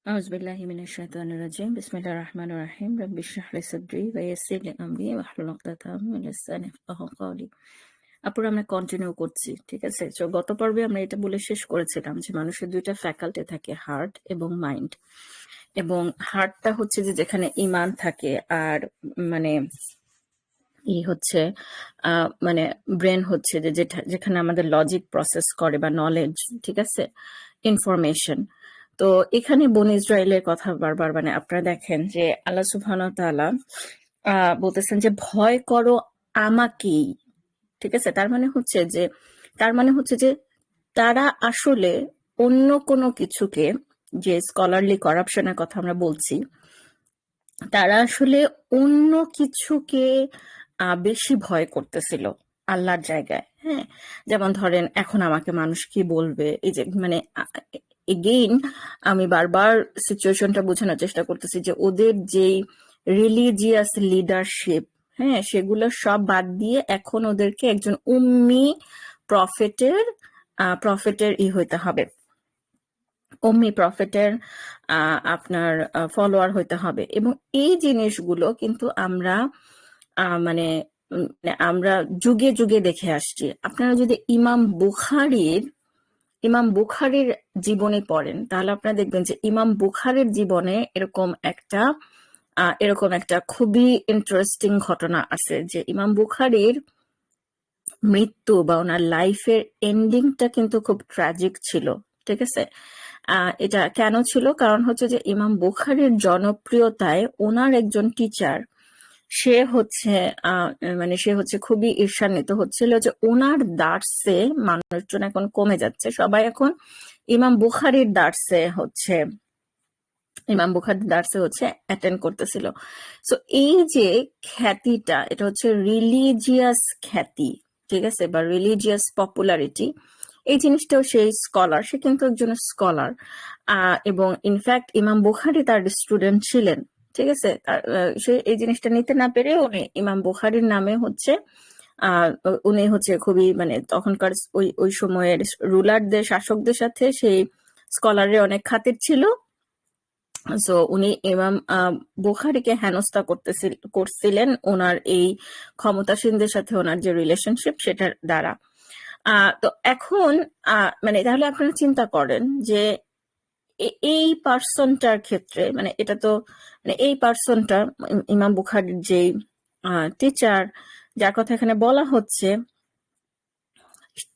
أعوذ بالله من الشيطان الرجيم بسم الله الرحمن الرحيم رب اشرح لي صدري ويسر لي أمري واحلل عقدة من লিসানি ইয়াফকাহু কওলি। আপুর আমরা কন্টিনিউ করছি, ঠিক আছে? তো গত পর্বে আমরা এটা বলে শেষ করেছিলাম যে মানুষের দুইটা ফ্যাকাল্টি থাকে, হার্ট এবং মাইন্ড। এবং হার্টটা হচ্ছে যে যেখানে ইমান থাকে, আর মানে হচ্ছে মানে ব্রেন হচ্ছে যে যেখানে আমাদের লজিক প্রসেস করে বা নলেজ, ঠিক আছে, ইনফরমেশন। তো এখানে বনি ইসরায়েলের কথা বারবার মানে আপনারা দেখেন যে আল্লাহ সুবহানাহু ওয়া তাআলা বলতেছেন যে ভয় করো আমাকেই, ঠিক আছে? তার মানে হচ্ছে যে তারা আসলে অন্য কোনো কিছুকে, যে স্কলারলি করাপশনের কথা আমরা বলছি, তারা আসলে অন্য কিছুকে বেশি ভয় করতেছিল আল্লাহর জায়গায়। হ্যাঁ, যেমন ধরেন এখন আমাকে মানুষ কি বলবে, এই যে মানে এগেইন আমি বারবার সিচুয়েশনটা বোঝানোর চেষ্টা করতেছি যে ওদের যেই রিলিজিয়াস লিডারশিপ, হ্যাঁ, সেগুলো সব বাদ দিয়ে এখন ওদেরকে একজন উম্মি প্রফেটের হইতে হবে, উম্মি প্রফেটের আপনার ফলোয়ার হইতে হবে। এবং এই জিনিসগুলো কিন্তু আমরা মানে আমরা যুগে যুগে দেখে আসছি। আপনারা যদি ইমাম বুখারীর জীবনে পড়েন তাহলে আপনারা দেখবেন যে ইমাম বুখারীর জীবনে এরকম একটা খুবই ইন্টারেস্টিং ঘটনা আছে, যে ইমাম বুখারীর মৃত্যু বা ওনার লাইফের এন্ডিংটা কিন্তু খুব ট্র্যাজিক ছিল, ঠিক আছে? এটা কেন ছিল? কারণ হচ্ছে যে ইমাম বুখারীর জনপ্রিয়তায় ওনার একজন টিচার, সে হচ্ছে খুবই ঈর্ষান্বিত হচ্ছিল যে ওনার দার্সে মানুষজন এখন কমে যাচ্ছে, সবাই এখন ইমাম বুখারীর দার্সে হচ্ছে অ্যাটেন্ড করতেছিল। সো এই যে খ্যাতিটা, এটা হচ্ছে রিলিজিয়াস খ্যাতি, ঠিক আছে, বা রিলিজিয়াস পপুলারিটি। এই জিনিসটাও সেই স্কলার, সে কিন্তু একজন স্কলার, এবং ইনফ্যাক্ট ইমাম বুখারী তার স্টুডেন্ট ছিলেন, ঠিক আছে? সে এই জিনিসটা নিতে না পেরে উনি ইমাম বুখারীর নামে উনি হচ্ছে খুবই মানে তখনকার ওই সময়ের রুলারদের, শাসকদের সাথে সেই স্কলারের অনেক খাতির ছিল। সো উনি ইমাম বুখারীকে হেনস্থা করছিলেন ওনার এই ক্ষমতাসীনদের সাথে ওনার যে রিলেশনশিপ সেটার দ্বারা। তো এখন মানে তাহলে আপনারা চিন্তা করেন যে এই পার্সনটার ক্ষেত্রে, মানে এটা তো মানে এই পার্সনটা ইমাম বুখারীর যে টিচার, যার কথা এখানে বলা হচ্ছে,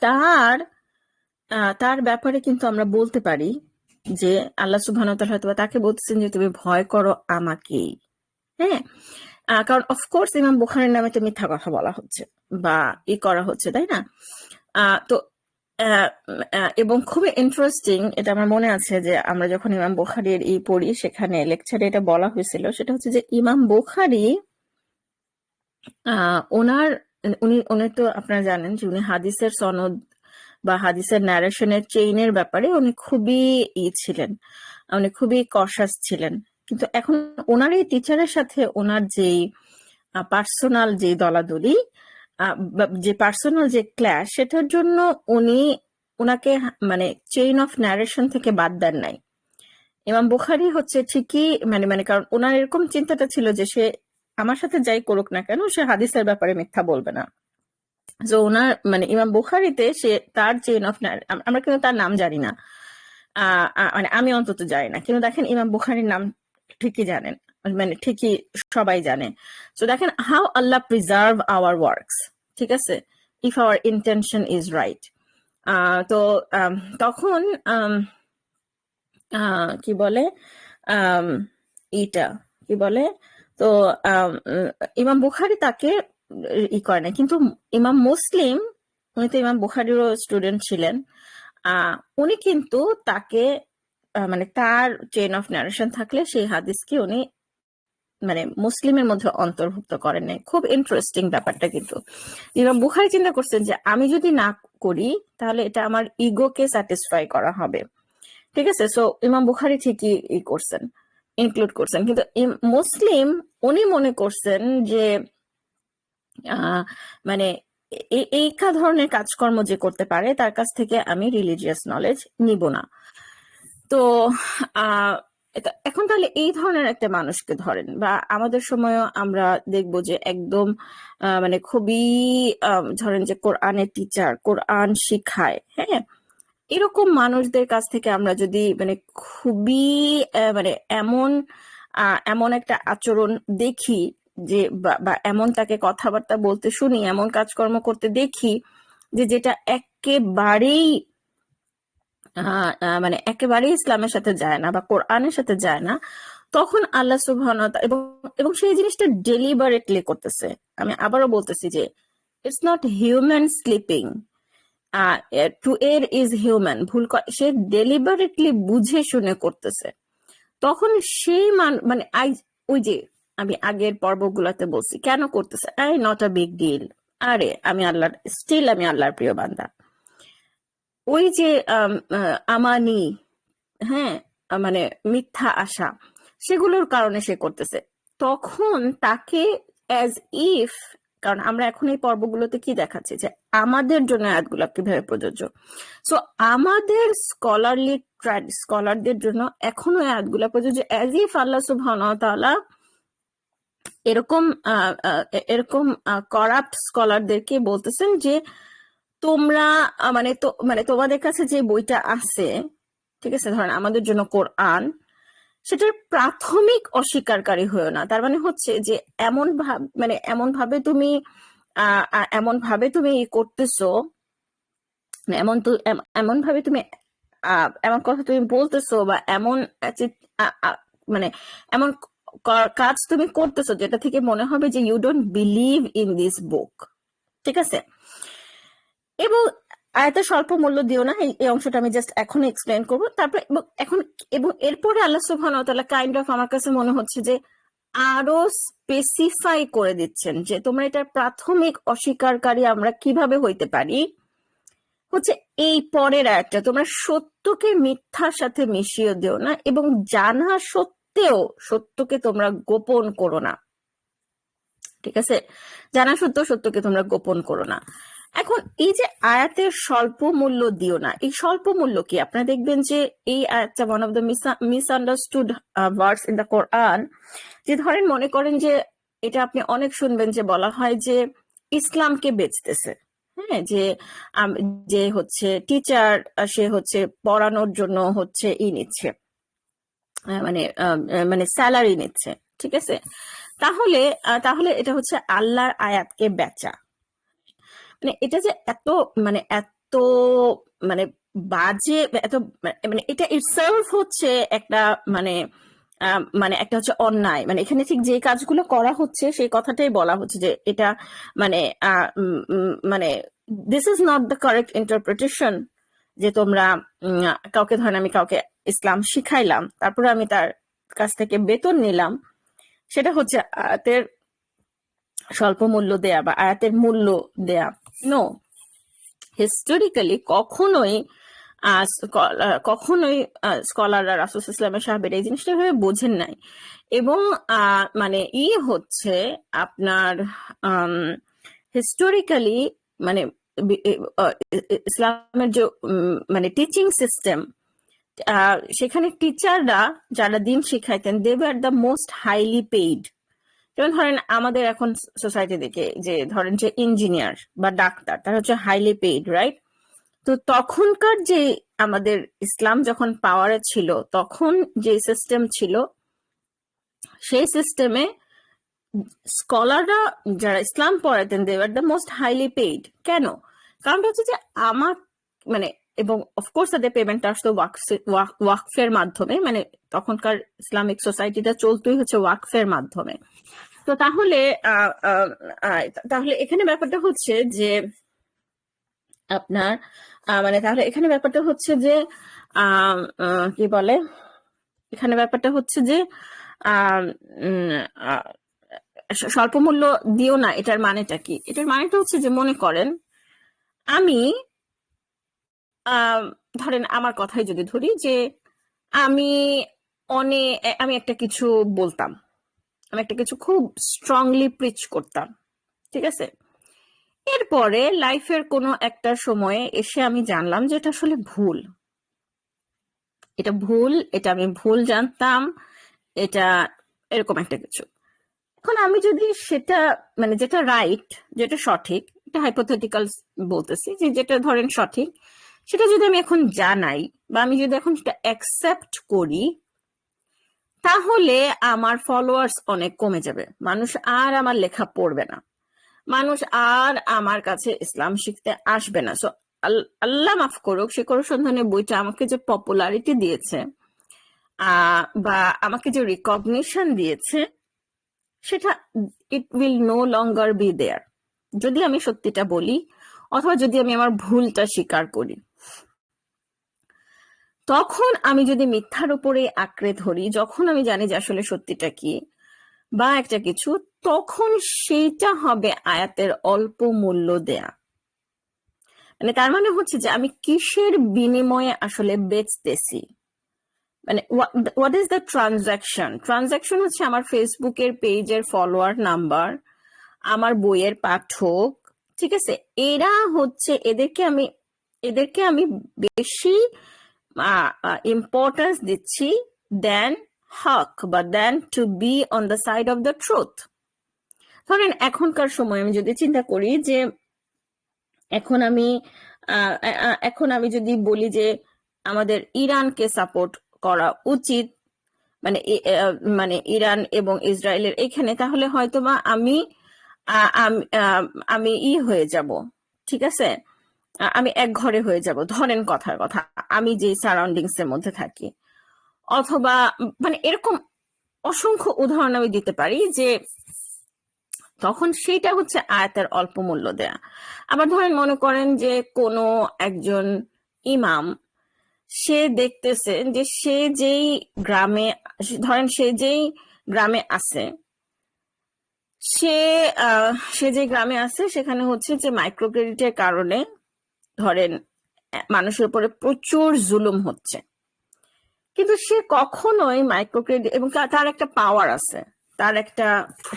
তার তার ব্যাপারে কিন্তু আমরা বলতে পারি যে আল্লাহ সুবহানাহু ওয়া তাআলা হয়তো তাকে বলতেছেন যে তুমি ভয় করো আমাকেই। হ্যাঁ, কারণ অফকোর্স ইমাম বুখারীর নামে তো মিথ্যা কথা বলা হচ্ছে বা করা হচ্ছে, তাই না? তো এবং খুবই ইন্টারেস্টিং, এটা আমার মনে আছে যে আমরা যখন ইমাম বুখারীর পড়ি সেখানে লেকচারে এটা বলা হয়েছিল, সেটা হচ্ছে যে ইমাম বুখারী ওনার উনি তো আপনারা জানেন যে উনি হাদিসের সনদ বা হাদিসের ন্যারেশনের চেইনের ব্যাপারে উনি খুবই ছিলেন, উনি খুবই কশাস ছিলেন। কিন্তু এখন ওনার এই টিচারের সাথে ওনার যেই পার্সোনাল যে দলাদলি, যে পার্সোনাল যে ক্ল্যাশ, সেটার জন্য ওনাকে মানে চেইন অফ ন্যারেশন থেকে বাদ দেন নাই। ইমাম বুখারী হচ্ছে ঠিকই মানে কারণ ওনার এরকম চিন্তাটা ছিল যে সে আমার সাথে যাই করুক না কেন সে হাদিসের ব্যাপারে মিথ্যা বলবে না। যে ওনার মানে ইমাম বুখারীতে সে তার চেইন অফ আমরা কিন্তু তার নাম জানি না, মানে আমি অন্তত জানি না, কিন্তু দেখেন ইমাম বুখারীর নাম ঠিকই জানেন, মানে ঠিকই সবাই জানে। তো দেখেন how Allah preserve our works, ঠিক আছে, if our intention is right. তো তখন কি বলে কি বলে, তো ইমাম বুখারী তাকে করে না, কিন্তু ইমাম মুসলিম, উনি তো ইমাম বুখারীরও স্টুডেন্ট ছিলেন, উনি কিন্তু তাকে মানে তার চেইন অফ ন্যারেশন থাকলে সেই হাদিসকে উনি মানে মুসলিমের মধ্যে অন্তর্ভুক্ত করেন নাই। খুব ইন্টারেস্টিং ব্যাপারটা। কিন্তু ইমাম বুখারী চিন্তা করছেন যে আমি যদি না করি তাহলে এটা আমার ইগোকে স্যাটিসফাই করা হবে, ঠিক আছে? সো ইমাম বুখারী ঠিকই করছেন, ইনক্লুড করছেন। কিন্তু মুসলিম উনি মনে করছেন যে মানে এই ধরনের কাজকর্ম যে করতে পারে তার কাছ থেকে আমি রিলিজিয়াস নলেজ নিব না। তো এখন তাহলে এই ধরনের একটা মানুষকে ধরেন, বা আমাদের সময়ও আমরা দেখবো যে একদম মানে খুবই ধরেন যে কোরআনের টিচার, কোরআন শিখায়, হ্যাঁ, এরকম মানুষদের কাছ থেকে আমরা যদি মানে খুবই মানে এমন এমন একটা আচরণ দেখি, যে বা এমন তাকে কথাবার্তা বলতে শুনি, এমন কাজকর্ম করতে দেখি যে যেটা একেবারেই মানে একেবারেই ইসলামের সাথে যায় না বা কোরআনের সাথে যায় না, তখন আল্লাহ সুবহানাহু ওয়া তাআলা এবং এবং সেই জিনিসটা ডেলিবারেটলি করতেছে। আমি আবারও বলতেছি যে it's not human slipping, to err is human, সে ডেলিবারেটলি বুঝে শুনে করতেছে। তখন সেই মানে ওই যে আমি আগের পর্বগুলোতে বলছি কেন করতেছে, I not a big deal, আরে আমি আল্লাহর প্রিয় বান্দা। ওই যে আমানি, হ্যাঁ, মানে মিথ্যা আশা, সেগুলোর কারণে সে করতেছে। তখন তাকে অ্যাজ ইফ, কারণ আমরা এখন এই পর্বগুলোতে কি দেখাচ্ছি যে আমাদের জন্য আয়াতগুলো কিভাবে প্রযোজ্য, সো আমাদের স্কলারদের জন্য এখনো আয়াতগুলো প্রযোজ্য, অ্যাজ ইফ আল্লাহ সুবহানাহু ওয়া তাআলা এরকম এরকম করাপ্ট স্কলারদেরকে বলতেছেন যে তোমরা মানে তোমাদের কাছে যে বইটা আছে, ঠিক আছে, ধরেন আমাদের জন্য কোরআন, সেটার প্রাথমিক অস্বীকারী হয়েও না। তার মানে হচ্ছে যে এমন ভাবে তুমি করতেছো, মানে এমন ভাবে তুমি এমন কথা তুমি বলতেছো, বা এমন মানে এমন কাজ তুমি করতেছো যেটা থেকে মনে হবে যে you don't believe in this book, ঠিক আছে। এবং আয়াতের স্বল্প মূল্য দিও না, এই অংশটা আমি জাস্ট এখন এক্সপ্লেন করবো। তারপরে এবং এরপরে আল্লাহ সুবহানাহু ওয়া তাআলা কাইন্ড অফ আমার কাছে মনে হচ্ছে যে আরো স্পেসিফাই করে দিচ্ছেন যে তোমরা এটার প্রাথমিক অস্বীকারী আমরা কিভাবে হইতে পারি, হচ্ছে এই পরের আয়াতটা, তোমরা সত্যকে মিথ্যার সাথে মিশিয়ে দিও না, এবং জানা সত্ত্বেও সত্যকে তোমরা গোপন করো না, ঠিক আছে, জানা সত্ত্বেও সত্যকে তোমরা গোপন করো না। এখন এই যে আয়াতের স্বল্প মূল্য দিও না, এই স্বল্প মূল্য কি, আপনারা দেখবেন যে এই আয়াতটা one of the misunderstood verse in the Quran. যে ধরেন মনে করেন যে এটা আপনি অনেক শুনবেন যে বলা হয় যে ইসলামকে বেচতেছে, হ্যাঁ, যে হচ্ছে টিচার, সে হচ্ছে পড়ানোর জন্য হচ্ছে নিচ্ছে, মানে স্যালারি নিচ্ছে, ঠিক আছে। তাহলে এটা হচ্ছে আল্লাহর আয়াতকে বেচা। মানে এটা যে এত মানে বাজে, এত মানে এটা ইটসেলফ হচ্ছে একটা মানে একটা হচ্ছে অন্যায়, মানে এখানে ঠিক যে কাজগুলো করা হচ্ছে সেই কথাটাই বলা হচ্ছে যে এটা মানে মানে this is not the correct interpretation, যে তোমরা ধরেন আমি কাউকে ইসলাম শিখাইলাম, তারপরে আমি তার কাছ থেকে বেতন নিলাম, সেটা হচ্ছে আয়াতের স্বল্প মূল্য দেয়া বা আয়াতের মূল্য দেয়া। নো, হিস্টোরিক্যালি কখনোই স্কলাররা রাসূল ইসলামের সাহাবীরা এই জিনিসটা ভাবে বোঝেন নাই। এবং মানে হচ্ছে আপনার হিস্টোরিক্যালি মানে ইসলামের যে মানে টিচিং সিস্টেম, সেখানে টিচাররা যারা দিন শিখাইতেন, they were the most highly paid. যেমন ধরেন আমাদের এখন সোসাইটি দেখে যে ধরেন যে ইঞ্জিনিয়ার বা ডাক্তার, তারা হচ্ছে হাইলি পেইড, রাইট? তো তখনকার যে আমাদের ইসলাম যখন পাওয়ারে ছিল, তখন যে সিস্টেম ছিল, সেই সিস্টেমে স্কলাররা যারা ইসলাম পড়াতেন, they were the most highly paid. কেন? কারণটা হচ্ছে যে আমার মানে, এবং অফকোর্স তাদের পেমেন্ট আসতো ওয়াকফের মাধ্যমে, মানে তখনকার ইসলামিক সোসাইটিটা চলতোই হচ্ছে ওয়াকফের মাধ্যমে। তো তাহলে এখানে ব্যাপারটা হচ্ছে যে আপনার মানে তাহলে এখানে ব্যাপারটা হচ্ছে যে কি বলে, এখানে ব্যাপারটা হচ্ছে যে স্বল্প মূল্য দিও না, এটার মানেটা কি? এটার মানেটা হচ্ছে যে মনে করেন আমি ধরেন আমার কথাই যদি ধরি যে আমি আমি একটা কিছু বলতাম, আমি একটা কিছু খুব স্ট্রংলি প্রিচ করতাম, ঠিক আছে। এরপরে লাইফের কোনো একটা সময়ে এসে আমি জানলাম যে এটা আসলে ভুল, এটা ভুল, এটা আমি ভুল জানতাম, এটা এরকম একটা কিছু। এখন আমি যদি সেটা মানে যেটা রাইট, যেটা সঠিক, এটা হাইপোথেটিক্যাল বলতেছি, যে যেটা ধরেন সঠিক, সেটা যদি আমি এখন জানাই বা আমি যদি এখন সেটা অ্যাকসেপ্ট করি, তাহলে আমার ফলোয়ার্স অনেক কমে যাবে, মানুষ আর আমার লেখা পড়বে না, মানুষ আর আমার কাছে ইসলাম শিখতে আসবে না। সো আল্লাহ মাফ করুক, শিকড় সন্ধানের বইটা আমাকে যে পপুলারিটি দিয়েছে বা আমাকে যে রিকগনিশন দিয়েছে, সেটা it will no longer be there যদি আমি সত্যিটা বলি, অথবা যদি আমি আমার ভুলটা স্বীকার করি। তখন আমি যদি মিথ্যার উপরে আঁকড়ে ধরি, যখন আমি জানি যে আসলে সত্যিটা কি বা একটা কিছু, তখন সেইটা হবে আয়াতের অল্প মূল্য দেয়া। মানে তার মানে হচ্ছে যে আমি কিসের বিনিময়ে আসলে বেচতেছি, মানে what is the transaction. Transaction হচ্ছে আমার ফেসবুকের পেজের ফলোয়ার নাম্বার, আমার বইয়ের পাঠক, ঠিক আছে, এরা হচ্ছে, এদেরকে আমি বেশি ইম্পর্টেন্স দিচ্ছি দেন হক বা then to be on the side of the truth. ধরেন এখনকার সময় আমি যদি চিন্তা করি যে এখন আমি এখন আমি যদি বলি যে আমাদের ইরানকে সাপোর্ট করা উচিত, মানে মানে ইরান এবং ইসরায়েলের এখানে, তাহলে হয়তোবা আমি আমি হয়ে যাব, ঠিক আছে, আমি এক ঘরে হয়ে যাব, ধরেন কথার কথা, আমি যে সারাউন্ডিংস এর মধ্যে থাকি। অথবা মানে এরকম অসংখ্য উদাহরণ আমি দিতে পারি, যে তখন সেইটা হচ্ছে আয়াতের অল্প মূল্য দেয়া। আবার ধরেন মনে করেন যে কোনো একজন ইমাম, সে দেখতেছে যে সে যেই গ্রামে, ধরেন সে যেই গ্রামে আছে, সে সে যে গ্রামে আছে সেখানে হচ্ছে যে মাইক্রো ক্রেডিটের কারণে ধরেন মানুষের উপরে প্রচুর জুলুম হচ্ছে, কিন্তু সে কখনোই মাইক্রো ক্রেডিট, এবং তার একটা পাওয়ার আছে, তার একটা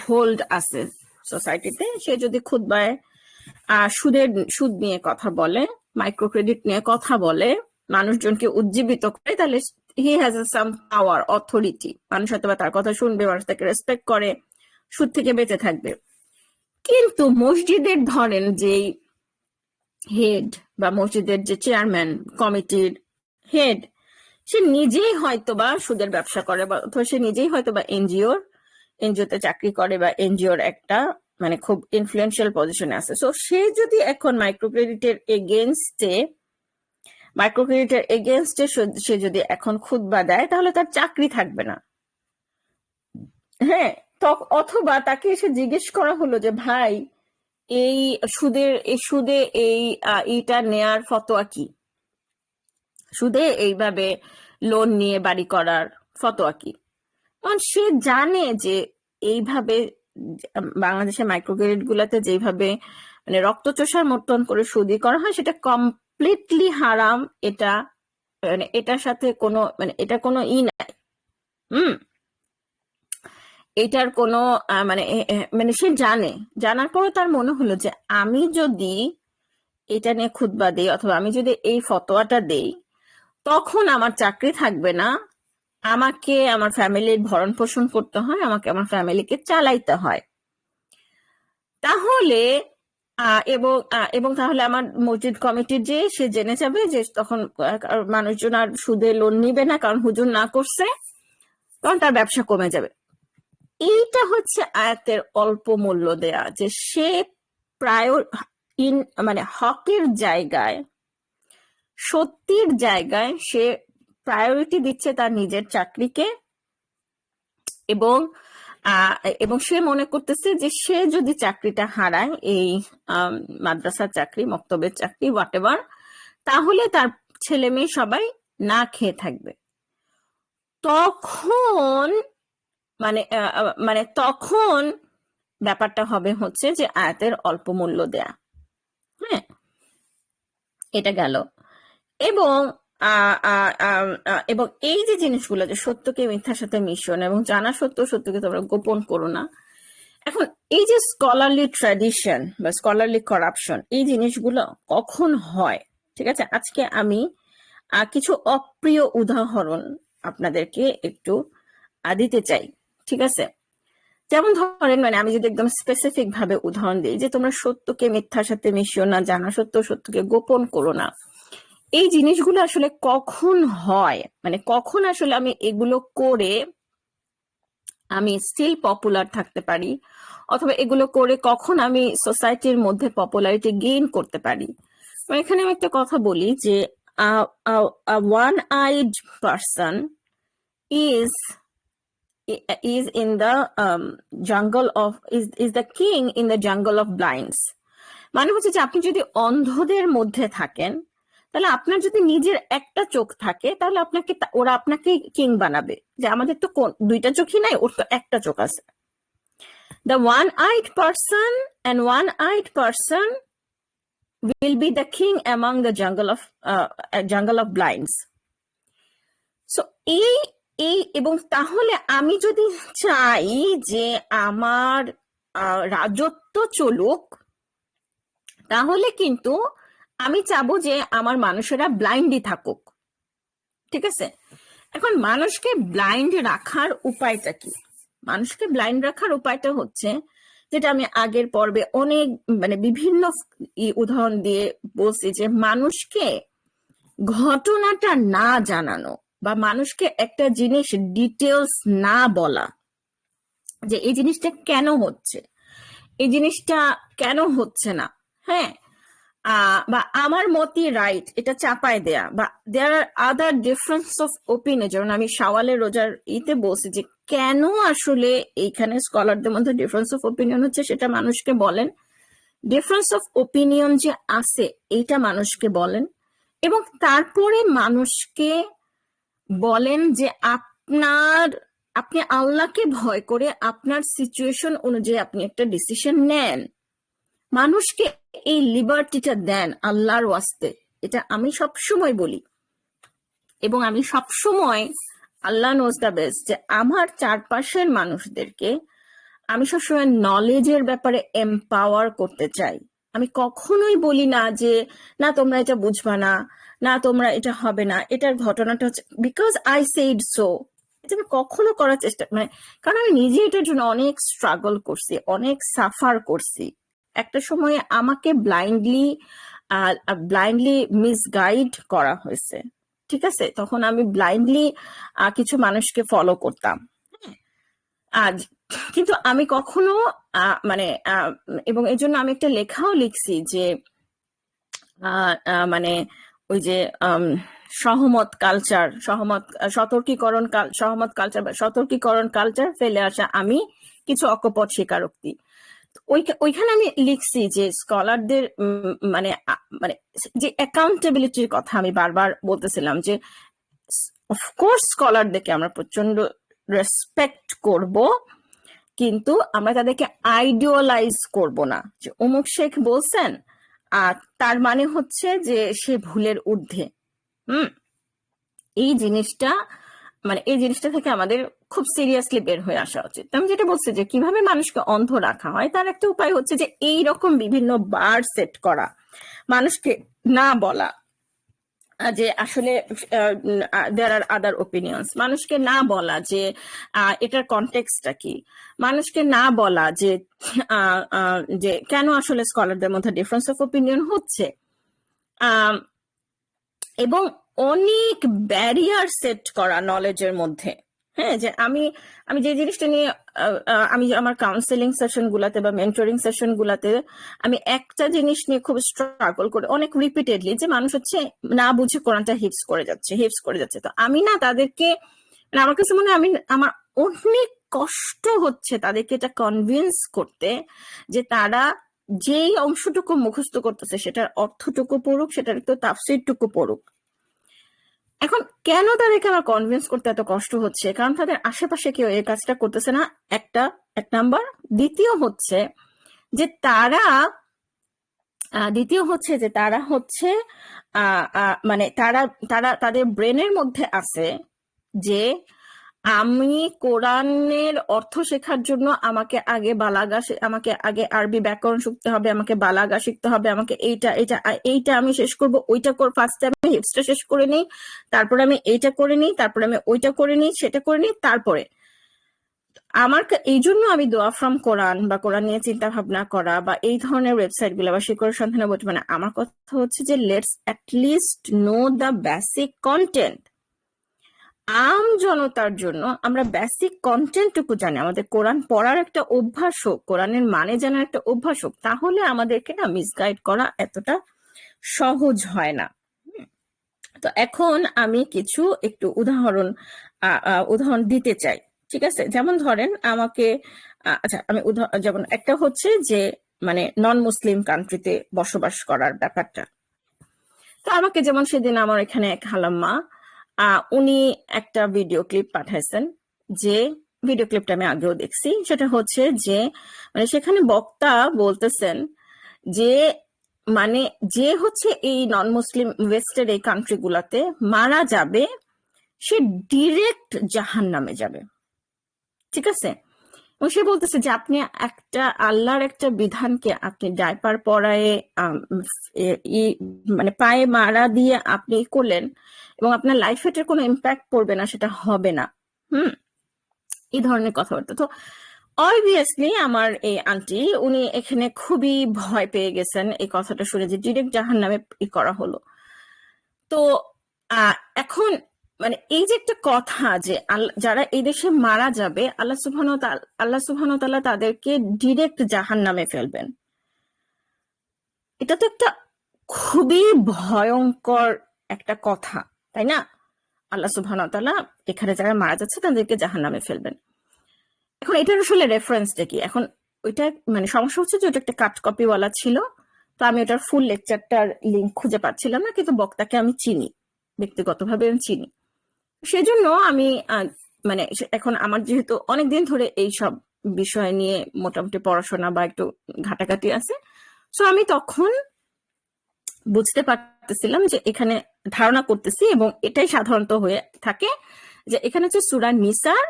হোল্ড আছে সোসাইটিতে, সে যদি খুতবায় সুদ নিয়ে কথা বলে, মাইক্রো ক্রেডিট নিয়ে কথা বলে, মানুষজনকে উজ্জীবিত করে, তাহলে he has some power, authority, মানুষ হয়তো তার কথা শুনবে, মানুষ তাকে রেসপেক্ট করে, সুদ থেকে বেঁচে থাকবে। কিন্তু মসজিদের ধরেন যেই হেড বা মসজিদের যে চেয়ারম্যান, কমিটির হেড, সে নিজেই হয়তোবা সুদের ব্যবসা করে, বা অথবা সে নিজেই হয়তোবা এনজিওতে চাকরি করে, বা এনজিওর একটা মানে খুব ইনফ্লুয়েন্সিয়াল পজিশনে আছে। সো সে যদি এখন মাইক্রো ক্রেডিটের এগেনস্টে সে যদি এখন খুতবা দেয়, তাহলে তার চাকরি থাকবে না। হ্যাঁ, অথবা তাকে এসে জিজ্ঞেস করা হলো যে ভাই, এই সুদে এইটা নেয়ার ফতোয়া কি, সুদে এইভাবে লোন নিয়ে বাড়ি করার ফতোয়া কি। কারণ সে জানে যে এইভাবে বাংলাদেশের মাইক্রো ক্রেডিট গুলাতে যেভাবে মানে রক্তচোষার মতন করে সুদি করা হয়, সেটা কমপ্লিটলি হারাম। এটা মানে এটার সাথে কোনো মানে এটা কোনো নাই। হুম, এটার কোনো মানে মানে সে জানার পরে তার মনে হলো যে আমি যদি এটা নিয়ে খুতবা দেই, অথবা আমি যদি এই ফতোয়াটা দেই, তখন আমার চাকরি থাকবে না, আমাকে আমার ফ্যামিলির ভরণ পোষণ করতে হয়, আমাকে আমার ফ্যামিলিকে চালাইতে হয়। তাহলে এবং তাহলে আমার মসজিদ কমিটির যে সে জেনে যাবে যে তখন মানুষজন আর সুদে লোন নিবে না, কারণ হুজুর না করছে, তখন তার ব্যবসা কমে যাবে। এইটা হচ্ছে আয়াতের অল্প মূল্য দেয়া, যে সে প্রায় মানে হকের জায়গায়, সত্যির জায়গায় সে প্রায়োরিটি দিচ্ছে তার নিজের চাকরিকে, এবং এবং সে মনে করতেছে যে সে যদি চাকরিটা হারায়, এই মাদ্রাসার চাকরি, মক্তবের চাকরি, হোয়াটএভার, তাহলে তার ছেলে মেয়ে সবাই না খেয়ে থাকবে। তখন মানে মানে তখন ব্যাপারটা হবে হচ্ছে যে আয়াতের অল্প মূল্য দেয়া। হ্যাঁ, এটা গেল। এবং এবং এই যে জিনিসগুলো, যে সত্যকে মিথ্যার সাথে মিশন, এবং জানা সত্যকে তোমরা গোপন করো না। এখন এই যে স্কলারলি ট্র্যাডিশন বা স্কলারলি করাপশন, এই জিনিসগুলো কখন হয়, ঠিক আছে, আজকে আমি কিছু অপ্রিয় উদাহরণ আপনাদেরকে একটু দিতে চাই, ঠিক আছে? যেমন ধরেন, মানে আমি যদি একদম স্পেসিফিক ভাবে উদাহরণ দিই, যে তোমরা সত্যকে মিথ্যার সাথে মিশিও না, জানা সত্য সত্যকে গোপন করো না, এই জিনিসগুলো আসলে কখন হয়, মানে কখন আসলে আমি এগুলো করে আমি স্টিল পপুলার থাকতে পারি, অথবা এগুলো করে কখন আমি সোসাইটির মধ্যে পপুলারিটি গেইন করতে পারি। এখানে আমি একটা কথা বলি যে one eyed person is is in the jungle of is the king in the jungle of blinds। মানে হচ্ছে যে আপনি যদি অন্ধদের মধ্যে থাকেন, তাহলে আপনার যদি নিজের একটা চোখ থাকে, তাহলে ওরা আপনাকে কিং বানাবে, যে আমাদের তো দুইটা চোখই নাই, ওর তো একটা চোখ আছে। The one-eyed person and one-eyed person will be the king among the jungle of blinds। So এই এবং তাহলে আমি যদি চাই যে আমার রাজত্ব চলুক, তাহলে কিন্তু আমি চাবো যে আমার মানুষেরা ব্লাইন্ডই থাকুক, ঠিক আছে? এখন মানুষকে ব্লাইন্ড রাখার উপায়টা কি? মানুষকে ব্লাইন্ড রাখার উপায়টা হচ্ছে, যেটা আমি আগের পর্বে অনেক মানে বিভিন্ন উদাহরণ দিয়ে বলছি, যে মানুষকে ঘটনাটা না জানানো, বা মানুষকে একটা জিনিস ডিটেলস না বলা, যে এই জিনিসটা কেন হচ্ছে, এই জিনিসটা কেন হচ্ছে না, হ্যাঁ, বা আমার মতই রাইট, এটা চাপায় দেয়া, বা দেয়ার আর আদার ডিফারেন্স অফ ওপিনিয়ন। যেমন আমি সওয়ালে রোজার বলছি যে কেন আসলে এইখানে স্কলারদের মধ্যে ডিফারেন্স অফ ওপিনিয়ন হচ্ছে, সেটা মানুষকে বলেন। ডিফারেন্স অফ ওপিনিয়ন যে আছে, এইটা মানুষকে বলেন, এবং তারপরে মানুষকে বলেন যে আপনি আল্লাহকে ভয় করে আপনার সিচুয়েশন অনুযায়ী আপনি একটা ডিসিশন নেন। মানুষকে এই লিবার্টিটা দেন আল্লাহর ওয়াস্তে, এটা আমি সবসময় বলি। এবং আমি সবসময়, আল্লাহ নোজ দ্য বেস্ট, যে আমার চারপাশের মানুষদেরকে আমি সবসময় নলেজের ব্যাপারে এম্পাওয়ার করতে চাই। আমি কখনোই বলি না যে না তোমরা এটা বুঝবা না, না তোমরা এটা হবে না, এটার ঘটনাটা হচ্ছে বিকজ আই সেড সো। এটা আমি কখনো করার চেষ্টা, মানে কারণ আমি নিজে এটার জন্য অনেক স্ট্রাগল করছি, অনেক সাফার করছি। একটা সময়ে আমাকে ব্লাইন্ডলি মিসগাইড করা হয়েছে, ঠিক আছে? তখন আমি ব্লাইন্ডলি কিছু মানুষকে ফলো করতাম। আজ কিন্তু আমি কখনো মানে এবং এই জন্য আমি একটা লেখাও লিখছি যে মানে ওই যে সহমত কালচার, সতর্কীকরণ কালচার ফেলে আসা আমি কিছু অকপট স্বীকারোক্তি। ওইখানে আমি লিখছি যে স্কলারদের মানে মানে যে অ্যাকাউন্টেবিলিটির কথা আমি বারবার বলতেছিলাম, যে অফকোর্স স্কলারদেরকে আমরা প্রচন্ড রেসপেক্ট করব, কিন্তু আমরা তাদেরকে আইডিয়ালাইজ করব না, যে অমুক শেখ বলছেন আর তার মানে হচ্ছে যে সে ভুলের ঊর্ধ্বে। এই জিনিসটা থেকে আমাদের খুব সিরিয়াসলি বের হয়ে আসা উচিত। আমি যেটা বলছি যে কিভাবে মানুষকে অন্ধ রাখা হয়, তার একটা উপায় হচ্ছে যে এই রকম বিভিন্ন বার সেট করা, মানুষকে না বলা যে আসলে দেয়ার আর আদার ওপিনিয়ন্স, মানুষকে না বলা যে এটার কনটেক্সটটা কি, মানুষকে না বলা যে যে কেন আসলে স্কলারদের মধ্যে ডিফারেন্স অফ ওপিনিয়ন হচ্ছে, এবং অনেক ব্যারিয়ার সেট করা নলেজের মধ্যে। হ্যাঁ, যে আমি যে জিনিসটা নিয়ে আমি আমার কাউন্সেলিং সেশন গুলাতে বা মেন্টরিং সেশন গুলাতে আমি একটা জিনিস নিয়ে খুব স্ট্রাগল করে অনেক রিপিটেডলি, যে মানুষ হচ্ছে না বুঝে কোরআনটা হিপস করে যাচ্ছে। তো আমি না তাদেরকে, মানে আমার কাছে মনে হয় আমার অনেক কষ্ট হচ্ছে তাদেরকে এটা কনভিন্স করতে, যে তারা যেই অংশটুকু মুখস্থ করতেছে সেটার অর্থটুকু পড়ুক, সেটার তো তাফসীরটুকু পড়ুক। এখন কেন তাদেরকে আমার কনভিন্স করতে এত কষ্ট হচ্ছে? কারণ তাদের আশেপাশে কেউ এই কাজটা করতেছে না, এক নাম্বার। দ্বিতীয় হচ্ছে যে তারা হচ্ছে মানে তাদের ব্রেনের মধ্যে আছে যে আমি কোরআনের অর্থ শেখার জন্য আমাকে আগে আমাকে আগে আরবি ব্যাকরণ শিখতে হবে, আমাকে বালাগা শিখতে হবে, আমাকে এইটা আমি শেষ করব, ওইটা ফার্স্টে আমি হিপসটা শেষ করে নিই, তারপরে আমি এইটা করে নিই, তারপরে আমি ওইটা করে নিই, সেটা করে নিই, তারপরে এই জন্য আমি দোয়া ফ্রম কোরআন বা কোরআন নিয়ে চিন্তা ভাবনা করা বা এই ধরনের ওয়েবসাইট গুলো বা শিকড়ের সন্ধানে বলতে, মানে আমার কথা হচ্ছে যে let's at least know the basic content. আম জনতার জন্য আমরা বেসিক কন্টেন্টটুকু জানি, আমাদের কোরআন পড়ার একটা অভ্যাস হোক, কোরআনের মানে জানার একটা অভ্যাস হোক, তাহলে আমাদেরকে না মিসগাইড করা এতটা সহজ হয় না। তো এখন আমি কিছু একটু উদাহরণ দিতে চাই, ঠিক আছে? যেমন ধরেন আমাকে আচ্ছা, আমি যেমন একটা হচ্ছে যে মানে নন মুসলিম কান্ট্রিতে বসবাস করার ব্যাপারটা। তো আমাকে যেমন সেদিন আমার এখানে এক হালাম্মা উনি একটা ভিডিও ক্লিপ পাঠাইছেন, যে ভিডিও ক্লিপটা আমি আগেও দেখছি, সেটা হচ্ছে যে মানে সেখানে বক্তা বলতেছেন যে মানে যে হচ্ছে এই নন মুসলিম ওয়েস্টের এই কান্ট্রি গুলাতে মারা যাবে সে ডিরেক্ট জাহান্নামে যাবে, ঠিক আছে? এবং সে বলতেছে যে আপনি আল্লাহর একটা বিধানকে আপনি ডাইপার পরায়ে মানে পায়ে মারা দিয়ে আপনি করলেন এবং আপনার লাইফে এটার কোনো ইম্প্যাক্ট পড়বে না, সেটা হবে না। হুম, এই ধরনের কথাবার্তা। তো অবভিয়াসলি আমার এই আন্টি উনি এখানে খুবই ভয় পেয়ে গেছেন এই কথাটা শুনে, যে ডিরেক্ট জাহান্নামে করা হলো। তো এখন মানে এই যে একটা কথা যে যারা এই দেশে মারা যাবে আল্লাহ সুবহানাহু ওয়া তাআলা তাদেরকে ডিরেক্ট জাহান্নামে ফেলবেন, এটা তো একটা খুবই ভয়ঙ্কর একটা কথা, তাই না? আল্লাহ সুবহানাহু ওয়া তাআলা এখানে যারা মারা যাচ্ছে তাদেরকে জাহান্নামে ফেলবেন। এখন এটার আসলে রেফারেন্সটা কি? এখন ওইটা মানে সমস্যা হচ্ছে যে ওটা একটা কাট কপিওয়ালা ছিল, তো আমি ওটার ফুল লেকচারটার লিঙ্ক খুঁজে পাচ্ছিলাম না, কিন্তু বক্তাকে আমি চিনি, ব্যক্তিগতভাবে আমি চিনি। সেজন্য আমি মানে এখন আমার যেহেতু অনেকদিন ধরে এই সব বিষয় নিয়ে মোটামুটি পড়াশোনা বা একটু ঘাটাঘাটি আছে, সো আমি তখন বুঝতে পারতেছিলাম যে এখানে ধারণা করতেছি, এবং এটাই সাধারণত হয়ে থাকে, যে এখানে হচ্ছে সূরা নিসার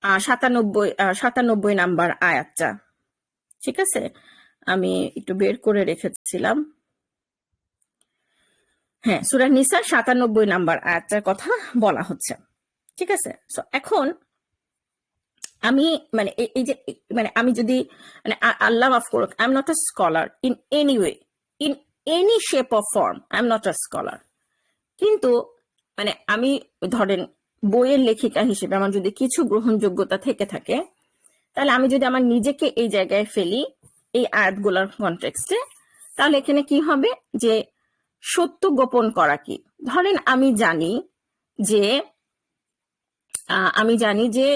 97 নাম্বার আয়াতটা, ঠিক আছে? আমি একটু বের করে রেখেছিলাম। হ্যাঁ, সূরা নিসার 97 নাম্বার আয়াতটার কথা বলা হচ্ছে, ঠিক আছে? সো এখন আমি মানে এই যে মানে আমি যদি মানে আল্লাহ মাফ করুক, I am not a scholar in any way, in any shape of form, I am not a scholar. কিন্তু মানে আমি ধরেন বইয়ের লেখিকা হিসেবে আমার যদি কিছু গ্রহণযোগ্যতা থেকে থাকে, তাহলে আমি যদি আমার নিজেকে এই জায়গায় ফেলি এই আয়াতগুলোর কনটেক্সটে, তাহলে এখানে কি হবে যে সত্য গোপন করা কি? ধরেন আমি জানি যে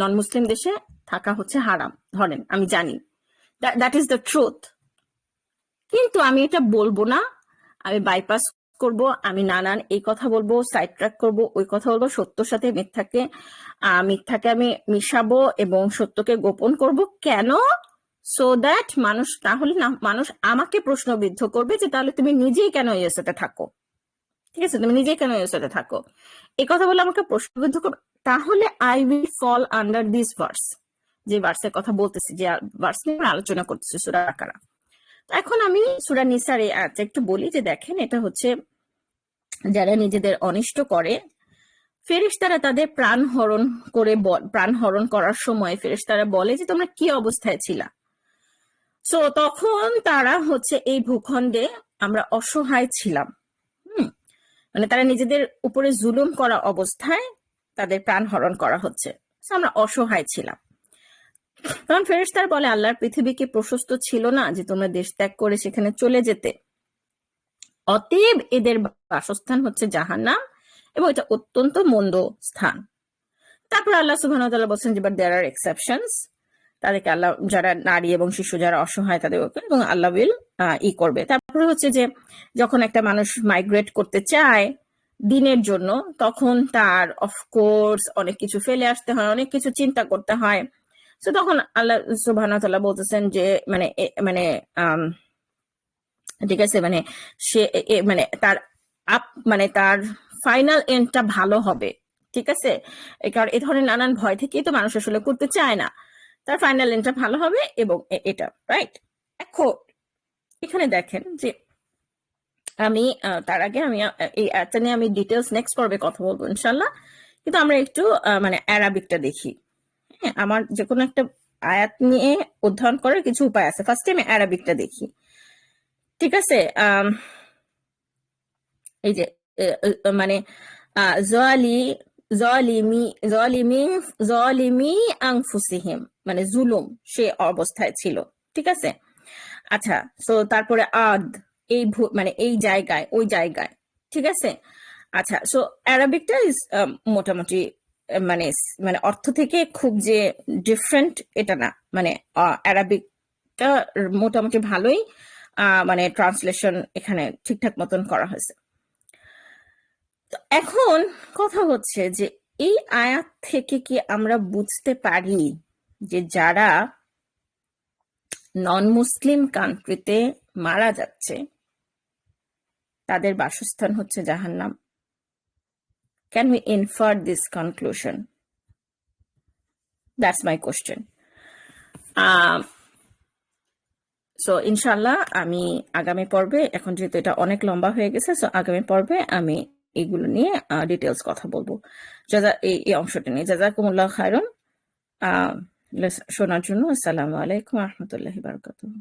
নন মুসলিম দেশে থাকা হচ্ছে হারাম, ধরেন আমি জানি দ্যাট ইজ দ্য ট্রুথ, কিন্তু আমি এটা বলবো না, আমি বাইপাস করব, আমি নানান এই কথা বলবো, সাইড ট্র্যাক করবো, ওই কথা বলবো, সত্যর সাথে মিথ্যাকে আমি মিশাবো এবং সত্যকে গোপন করব। কেন? সো দ্যাট মানুষ আমাকে প্রশ্নবিদ্ধ করবে যে তাহলে তুমি নিজেই কেন ইউএসএতে থাকো, ঠিক আছে? তুমি নিজেই কেন ইউএসএতে থাকো, এই কথা বলে আমাকে প্রশ্নবিদ্ধ করবে। তাহলে I will fall under this verse, যে ভার্সের কথা বলতেছি, যে ভার্স নিয়ে আলোচনা করতেছি, সূরা বাকারা। এখন আমি সূরা নিসার এই আয়াতটা একটু বলি, যে দেখেন এটা হচ্ছে যারা নিজেদের অনিষ্ট করে, ফেরেশতারা তাদের প্রাণ হরণ করার সময় ফেরেশতারা বলে যে তোমরা কি অবস্থায় ছিলা? সো তখন তারা হচ্ছে এই ভূখণ্ডে আমরা অসহায় ছিলাম। মানে তারা নিজেদের উপরে জুলুম করা অবস্থায় তাদের প্রাণ হরণ করা হচ্ছে, আমরা অসহায় ছিলাম। তখন ফেরেশতারা বলে আল্লাহর পৃথিবী কি প্রশস্ত ছিল না যে তোমরা দেশ ত্যাগ করে সেখানে চলে যেতে? অতএব এদের বাসস্থান হচ্ছে জাহান্নাম, এবং এটা অত্যন্ত মন্দ স্থান। তারপর আল্লাহ সুবহানাহু ওয়া তাআলা বলছেন যে বাট দেয়ার আর এক্সেপশনস, তাদেরকে আল্লাহ, যারা নারী এবং শিশু যারা অসহায় তাদের উপর, এবং আল্লাহ উইল করবে। তারপরে হচ্ছে যে যখন একটা মানুষ মাইগ্রেট করতে চায় দিনের জন্য, তখন তার অফকোর্স অনেক কিছু ফেলে আসতে হয়, অনেক কিছু চিন্তা করতে হয়। তো তখন আল্লাহ সুবহানাহু ওয়া তাআলা বলতেছেন যে মানে ঠিক আছে, মানে সে মানে তার ফাইনাল এন্ডটা ভালো হবে, ঠিক আছে? কারণ এই ধরনের নানান ভয় থেকেই তো মানুষ আসলে করতে চায় না। তার ফাইনাল এন্ডটা ভালো হবে এবং এটা রাইট। এখন এখানে দেখেন যে আমি তার আগে আমি এই অ্যাডটা নিয়ে আমি ডিটেলস নেক্সট পর্বে কথা বলবো ইনশাল্লাহ। কিন্তু আমরা একটু মানে অ্যারাবিকটা দেখি। হ্যাঁ, আমার যে কোনো একটা আয়াত নিয়ে অধ্যয়ন করার কিছু উপায় আছে। ফার্স্টে আমি অ্যারাবিকটা দেখি, ঠিক আছে? এই যে মানে জলি জলিমি জলিমি জলিমি আনফুসিহিম, মানে জুলুম সে অবস্থায় ছিল, ঠিক আছে? আচ্ছা, সো তারপরে আদ, এই মানে এই জায়গায় ওই জায়গায়, ঠিক আছে? আচ্ছা, সো অ্যারাবিকটা ইজ মোটামুটি মানে মানে অর্থ থেকে খুব যে ডিফারেন্ট এটা না, মানে অ্যারাবিকটা মোটামুটি ভালোই মানে ট্রান্সলেশন এখানে ঠিকঠাক মতন করা হয়েছে। তো এখন কথা হচ্ছে যে এই আয়াত থেকে কি আমরা বুঝতে পারি যে যারা নন মুসলিম কান্ট্রিতে মারা যাচ্ছে তাদের বাসস্থান হচ্ছে জাহান্নাম? Can we infer this conclusion? That's my question. So ইনশাল্লাহ আমি আগামী পর্বে, এখন যেহেতু এটা অনেক লম্বা হয়ে গেছে, সো আগামী পর্বে আমি এগুলো নিয়ে ডিটেলস কথা বলবো। এই অংশটা নিয়ে জাযাকুমুল্লাহ খায়রান শোনার জন্য। আসসালামু আলাইকুম রহমতুল্লাহি বারাকাতুহু।